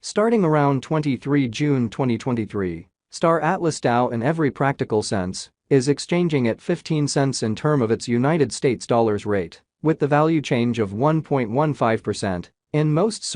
Starting around 23 June 2023, Star Atlas DAO in every practical sense is exchanging at 15 cents in term of its United States dollars rate, with the value change of 1.15%. In most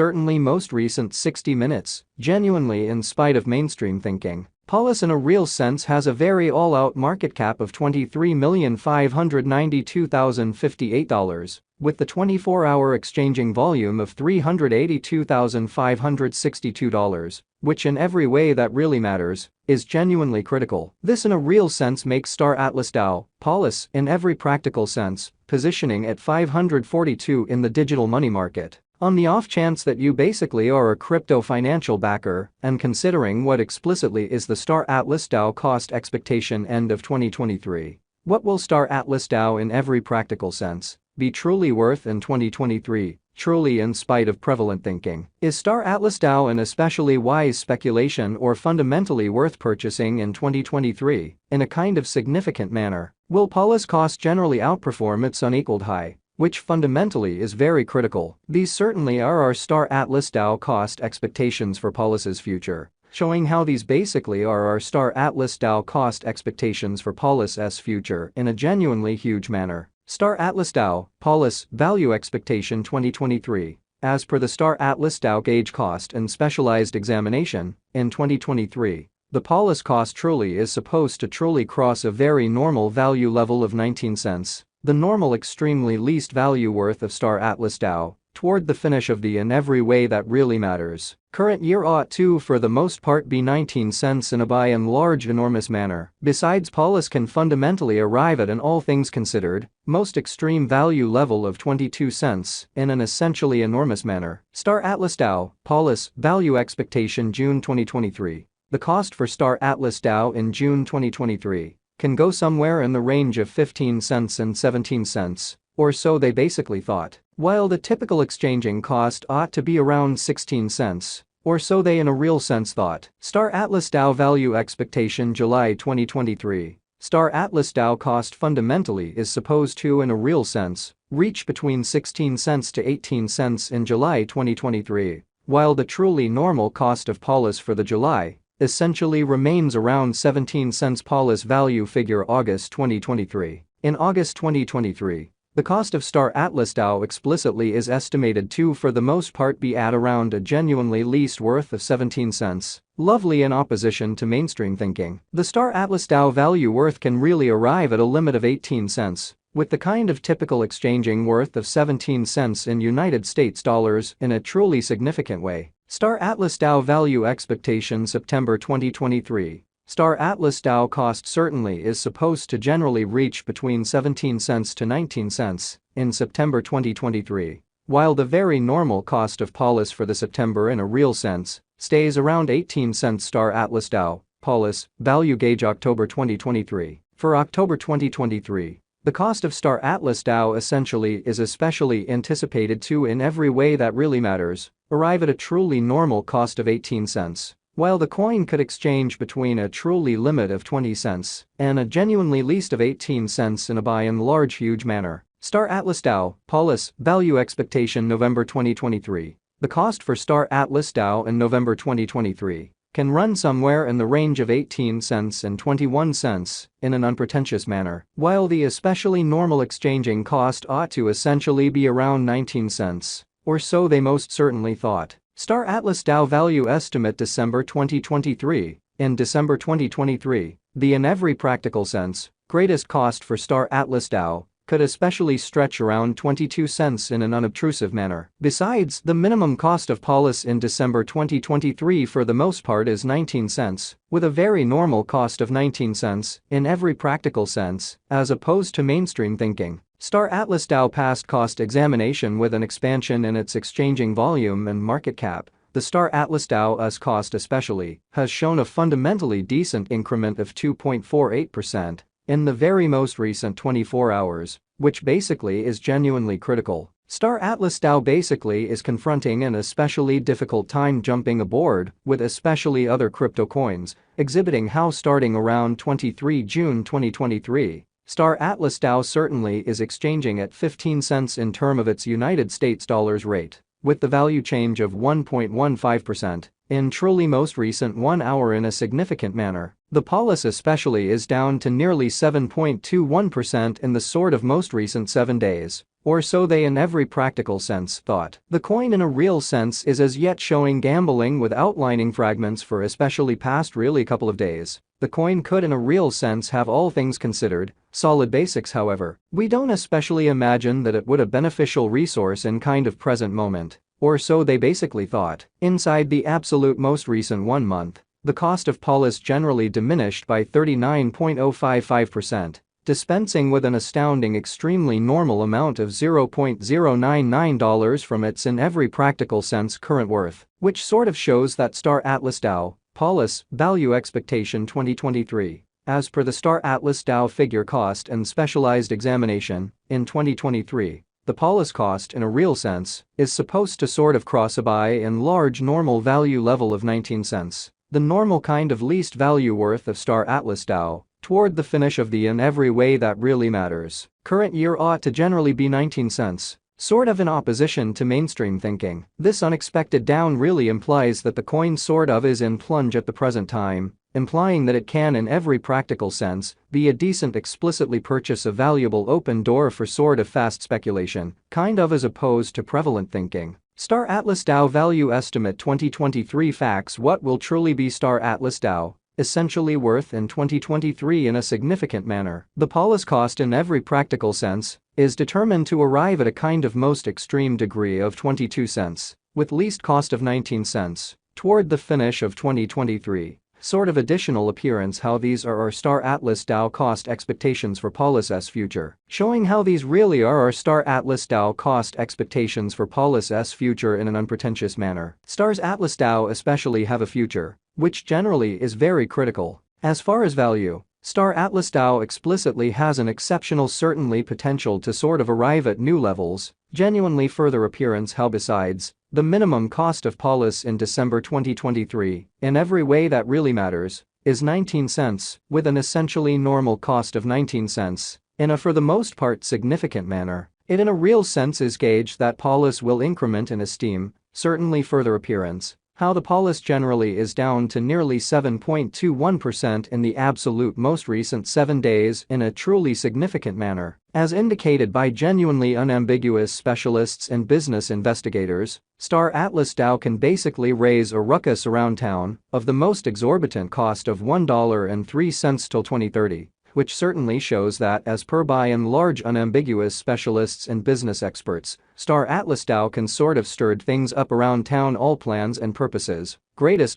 recent 60 minutes, genuinely in spite of mainstream thinking, Polis in a real sense has a very all-out market cap of $23,592,058, with the 24-hour exchanging volume of $382,562, which in every way that really matters, is genuinely critical. This in a real sense makes Star Atlas DAO, Polis in every practical sense, positioning at 542 in the digital money market. On the off chance that you basically are a crypto financial backer, and considering what explicitly is the Star Atlas DAO cost expectation end of 2023, what will Star Atlas DAO in every practical sense be truly worth in 2023, truly in spite of prevalent thinking? Is Star Atlas DAO an especially wise speculation or fundamentally worth purchasing in 2023 in a kind of significant manner? Will Polis cost generally outperform its unequaled high, which fundamentally is very critical? These certainly are our Star Atlas DAO cost expectations for Polis's future, showing how these basically are our Star Atlas DAO cost expectations for Polis's future in a genuinely huge manner. Star Atlas DAO, Polis, Value Expectation 2023. As per the Star Atlas DAO gauge cost and specialized examination, in 2023, the Polis cost truly is supposed to truly cross a very normal value level of 19 cents. The normal extremely least value worth of Star Atlas DAO, toward the finish of the in every way that really matters. Current year ought to for the most part be 19 cents in a by and large enormous manner. Besides, Polis can fundamentally arrive at an all things considered, most extreme value level of 22 cents in an essentially enormous manner. Star Atlas DAO, Polis, Value Expectation June 2023. The cost for Star Atlas DAO in June 2023 can go somewhere in the range of 15 cents and 17 cents, or so they basically thought, while the typical exchanging cost ought to be around 16 cents, or so they in a real sense thought. Star Atlas DAO Value Expectation July 2023. Star Atlas DAO cost fundamentally is supposed to in a real sense reach between 16 cents to 18 cents in July 2023, while the truly normal cost of Polis for the July essentially remains around 17 cents. Polis value figure August 2023. In August 2023, the cost of Star Atlas DAO explicitly is estimated to for the most part be at around a genuinely least worth of 17 cents. Lovely in opposition to mainstream thinking. The Star Atlas DAO value worth can really arrive at a limit of 18 cents, with the kind of typical exchanging worth of 17 cents in United States dollars in a truly significant way. Star Atlas DAO Value Expectation September 2023. Star Atlas DAO cost certainly is supposed to generally reach between 17 cents to 19 cents in September 2023, while the very normal cost of Polis for the September in a real sense stays around 18 cents. Star Atlas DAO, Polis, Value Gauge October 2023. For October 2023, the cost of Star Atlas DAO essentially is especially anticipated to in every way that really matters arrive at a truly normal cost of 18 cents. While the coin could exchange between a truly limit of 20 cents and a genuinely least of 18 cents in a by and large huge manner. Star Atlas DAO, Polis, Value Expectation November 2023. The cost for Star Atlas DAO in November 2023 can run somewhere in the range of 18 cents and 21 cents in an unpretentious manner, while the especially normal exchanging cost ought to essentially be around 19 cents, or so they most certainly thought. Star Atlas DAO Value Estimate December 2023. In December 2023, the in every practical sense greatest cost for Star Atlas DAO could especially stretch around 22 cents in an unobtrusive manner. Besides, the minimum cost of Polis in December 2023 for the most part is 19 cents, with a very normal cost of 19 cents in every practical sense, as opposed to mainstream thinking. Star Atlas DAO past cost examination with an expansion in its exchanging volume and market cap. The Star Atlas DAO's cost especially has shown a fundamentally decent increment of 2.48% in the very most recent 24 hours, which basically is genuinely critical. Star Atlas DAO basically is confronting an especially difficult time jumping aboard with especially other crypto coins, exhibiting how starting around 23 June 2023, Star Atlas DAO certainly is exchanging at 15 cents in term of its United States dollars rate, with the value change of 1.15%. in truly most recent 1 hour in a significant manner. The Polis especially is down to nearly 7.21% in the sort of most recent 7 days. Or so they in every practical sense thought. The coin in a real sense is as yet showing gambling with outlining fragments for especially past really couple of days. The coin could in a real sense have all things considered, solid basics however. We don't especially imagine that it would a beneficial resource in kind of present moment. Or so they basically thought. Inside the absolute most recent 1 month, the cost of Polis generally diminished by 39.055%. Dispensing with an astounding extremely normal amount of $0.099 from its in every practical sense current worth, which sort of shows that Star Atlas DAO, Polis, value expectation 2023. As per the Star Atlas DAO figure cost and specialized examination, in 2023, the Polis cost in a real sense is supposed to sort of cross a buy and large normal value level of 19 cents. The normal kind of least value worth of Star Atlas DAO toward the finish of the in every way that really matters. Current year ought to generally be 19 cents. Sort of in opposition to mainstream thinking. This unexpected down really implies that the coin sort of is in plunge at the present time, implying that it can in every practical sense be a decent explicitly purchase a valuable open door for sort of fast speculation, kind of as opposed to prevalent thinking. Star Atlas DAO Value Estimate 2023 Facts. What will truly be Star Atlas DAO essentially worth in 2023 in a significant manner? The Polis cost in every practical sense is determined to arrive at a kind of most extreme degree of 22 cents, with least cost of 19 cents, toward the finish of 2023. Sort of additional appearance how these are our Star Atlas DAO cost expectations for Polis' future. Showing how these really are our Star Atlas DAO cost expectations for Polis' future in an unpretentious manner. Star's Atlas DAO especially have a future, which generally is very critical. As far as value, Star Atlas DAO explicitly has an exceptional certainly potential to sort of arrive at new levels, genuinely further appearance how besides, the minimum cost of Polis in December 2023, in every way that really matters, is 19 cents, with an essentially normal cost of 19 cents, in a for the most part significant manner. It in a real sense is gauged that Polis will increment in esteem, certainly further appearance. How the Polis generally is down to nearly 7.21% in the absolute most recent 7 days in a truly significant manner, as indicated by genuinely unambiguous specialists and business investigators. Star Atlas DAO can basically raise a ruckus around town of the most exorbitant cost of $1.03 till 2030. Which certainly shows that as per by and large unambiguous specialists and business experts, Star Atlas DAO can sort of stirred things up around town all plans and purposes. Greatest